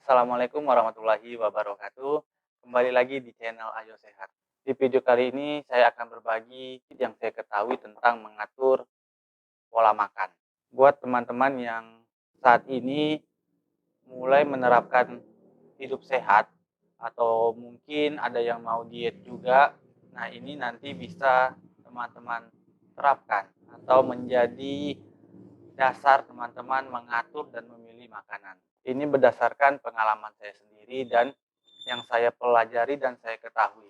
Assalamualaikum warahmatullahi wabarakatuh. Kembali lagi di channel Ayo Sehat. Di video kali ini saya akan berbagi yang saya ketahui tentang mengatur pola makan. Buat teman-teman yang saat ini mulai menerapkan hidup sehat atau mungkin ada yang mau diet juga, nah ini nanti bisa teman-teman terapkan atau menjadi dasar teman-teman mengatur dan memilih makanan. Ini berdasarkan pengalaman saya sendiri dan yang saya pelajari dan saya ketahui.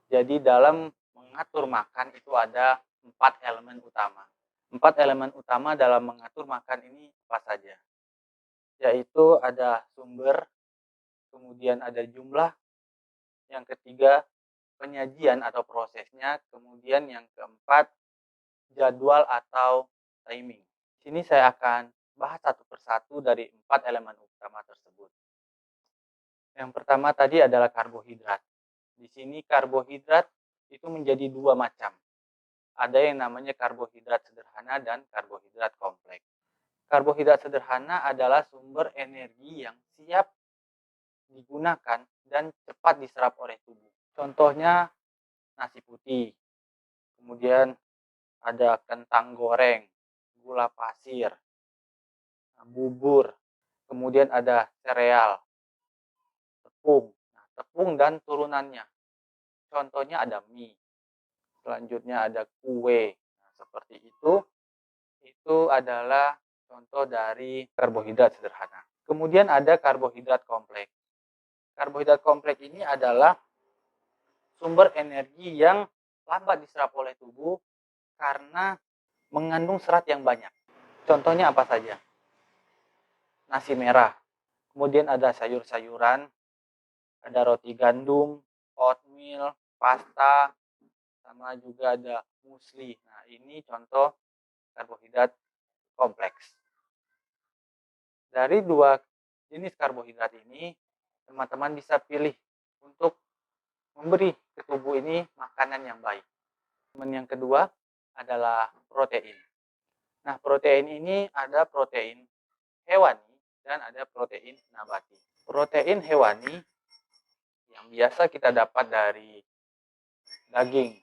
Jadi dalam mengatur makan itu ada 4 elemen utama. 4 elemen utama dalam mengatur makan ini apa saja? Yaitu ada sumber, kemudian ada jumlah, yang ketiga penyajian atau prosesnya, kemudian yang keempat jadwal atau timing. Di sini saya akan bahas satu persatu dari 4 elemen utama tersebut. Yang pertama tadi adalah karbohidrat. Di sini karbohidrat itu menjadi dua macam. Ada yang namanya karbohidrat sederhana dan karbohidrat kompleks. Karbohidrat sederhana adalah sumber energi yang siap digunakan dan cepat diserap oleh tubuh. Contohnya nasi putih, kemudian ada kentang goreng, gula pasir, bubur, kemudian ada sereal, tepung. Nah, tepung dan turunannya. Contohnya ada mie, selanjutnya ada kue. Nah, seperti itu. Itu adalah contoh dari karbohidrat sederhana. Kemudian ada karbohidrat kompleks. Karbohidrat kompleks ini adalah sumber energi yang lambat diserap oleh tubuh karena mengandung serat yang banyak. Contohnya apa saja? Nasi merah. Kemudian ada sayur-sayuran, ada roti gandum, oatmeal, pasta, sama juga ada musli. Nah, ini contoh karbohidrat kompleks. Dari dua jenis karbohidrat ini, teman-teman bisa pilih untuk memberi ke tubuh ini makanan yang baik. Yang kedua adalah protein. Nah, protein ini ada protein hewani dan ada protein nabati. Protein hewani yang biasa kita dapat dari daging.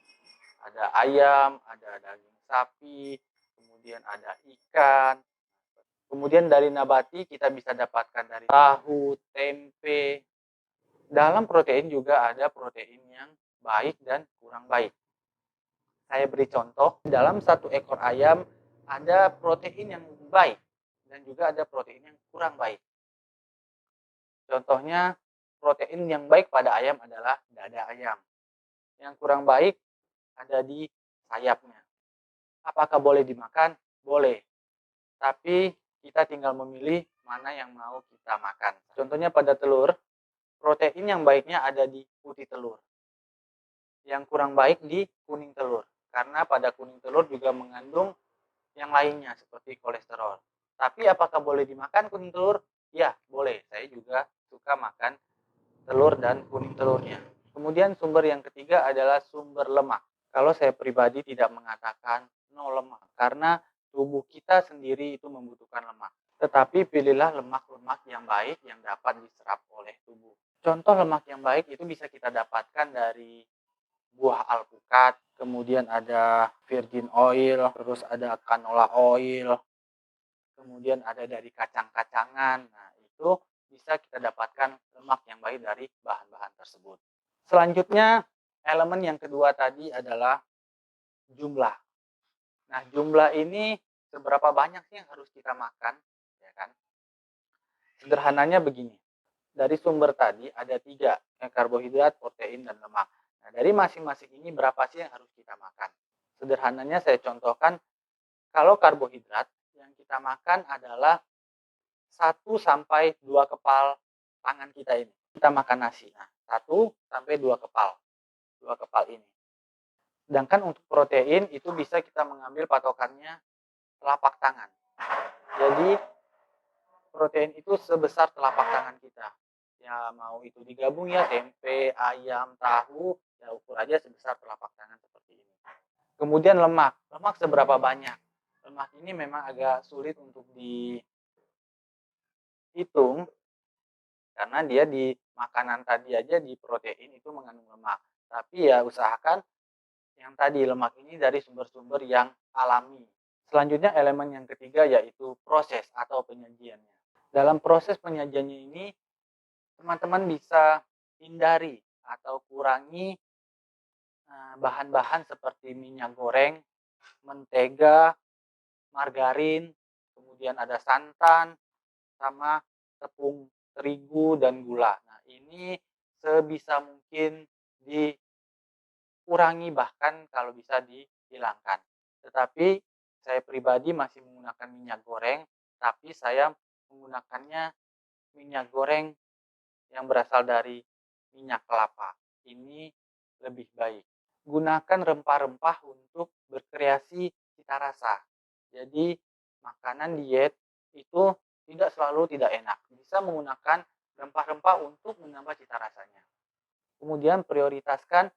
Ada ayam, ada daging sapi, kemudian ada ikan. Kemudian dari nabati kita bisa dapatkan dari tahu, tempe. Dalam protein juga ada protein yang baik dan kurang baik. Saya beri contoh, dalam satu ekor ayam ada protein yang baik dan juga ada protein yang kurang baik. Contohnya, protein yang baik pada ayam adalah dada ayam. Yang kurang baik ada di sayapnya. Apakah boleh dimakan? Boleh. Tapi kita tinggal memilih mana yang mau kita makan. Contohnya pada telur, protein yang baiknya ada di putih telur. Yang kurang baik di kuning telur. Karena pada kuning telur juga mengandung yang lainnya seperti kolesterol. Tapi apakah boleh dimakan kuning telur? Ya, boleh. Saya juga suka makan telur dan kuning telurnya. Kemudian sumber yang ketiga adalah sumber lemak. Kalau saya pribadi tidak mengatakan no lemak, karena tubuh kita sendiri itu membutuhkan lemak. Tetapi pilihlah lemak-lemak yang baik yang dapat diserap oleh tubuh. Contoh lemak yang baik itu bisa kita dapatkan dari buah alpukat, kemudian ada virgin oil, terus ada canola oil, kemudian ada dari kacang-kacangan. Nah, itu bisa kita dapatkan lemak yang baik dari bahan-bahan tersebut. Selanjutnya, elemen yang kedua tadi adalah jumlah. Nah, jumlah ini seberapa banyak sih yang harus kita makan, ya kan? Sederhananya begini, dari sumber tadi ada 3, karbohidrat, protein, dan lemak. Nah, dari masing-masing ini berapa sih yang harus kita makan? Sederhananya saya contohkan, kalau karbohidrat yang kita makan adalah 1 sampai 2 kepal tangan kita ini. Kita makan nasi. Nah, 1 sampai 2 kepal. 2 kepal ini. Sedangkan untuk protein itu bisa kita mengambil patokannya telapak tangan. Jadi protein itu sebesar telapak tangan kita. Ya mau itu digabung ya tempe, ayam, tahu, ya ukur aja sebesar telapak tangan seperti ini. Kemudian lemak. Lemak seberapa banyak? Lemak ini memang agak sulit untuk dihitung karena dia di makanan tadi aja di protein itu mengandung lemak. Tapi ya usahakan yang tadi lemak ini dari sumber-sumber yang alami. Selanjutnya elemen yang ketiga yaitu proses atau penyajiannya. Dalam proses penyajiannya ini teman-teman bisa hindari atau kurangi bahan-bahan seperti minyak goreng, mentega, margarin, kemudian ada santan, sama tepung terigu dan gula. Nah, ini sebisa mungkin dikurangi bahkan kalau bisa dihilangkan. Tetapi saya pribadi masih menggunakan minyak goreng, tapi saya menggunakannya minyak goreng yang berasal dari minyak kelapa. Ini lebih baik. Gunakan rempah-rempah untuk berkreasi cita rasa. Jadi makanan diet itu tidak selalu tidak enak. Bisa menggunakan rempah-rempah untuk menambah cita rasanya. Kemudian prioritaskan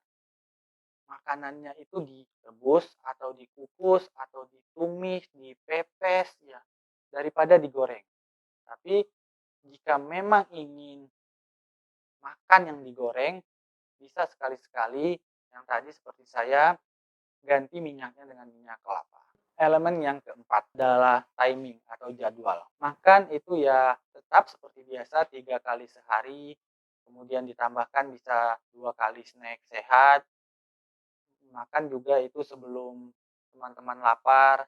makanannya itu direbus atau dikukus atau ditumis, dipepes ya, daripada digoreng. Tapi jika memang ingin makan yang digoreng, bisa sekali-sekali yang tadi seperti saya ganti minyaknya dengan minyak kelapa. Elemen yang keempat adalah timing atau jadwal. Makan itu ya tetap seperti biasa 3 kali sehari, kemudian ditambahkan bisa 2 kali snack sehat. Makan juga itu sebelum teman-teman lapar,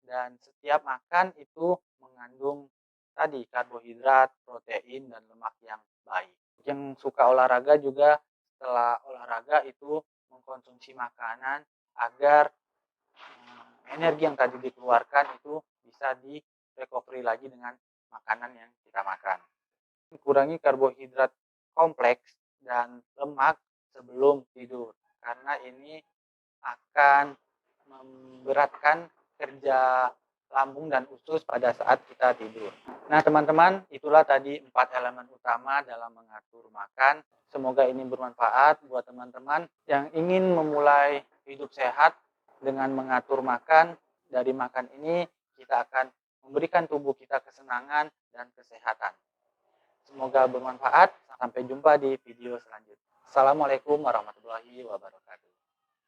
dan setiap makan itu mengandung tadi karbohidrat, protein, dan lemak yang baik. Yang suka olahraga juga setelah olahraga itu mengkonsumsi makanan agar energi yang tadi dikeluarkan itu bisa di recovery lagi dengan makanan yang kita makan. Kurangi karbohidrat kompleks dan lemak sebelum tidur, karena ini akan memberatkan kerja lambung dan usus pada saat kita tidur. Nah teman-teman, itulah tadi 4 elemen utama dalam mengatur makan. Semoga ini bermanfaat buat teman-teman yang ingin memulai hidup sehat dengan mengatur makan. Dari makan ini kita akan memberikan tubuh kita kesenangan dan kesehatan. Semoga bermanfaat. Sampai jumpa di video selanjutnya. Assalamualaikum warahmatullahi wabarakatuh.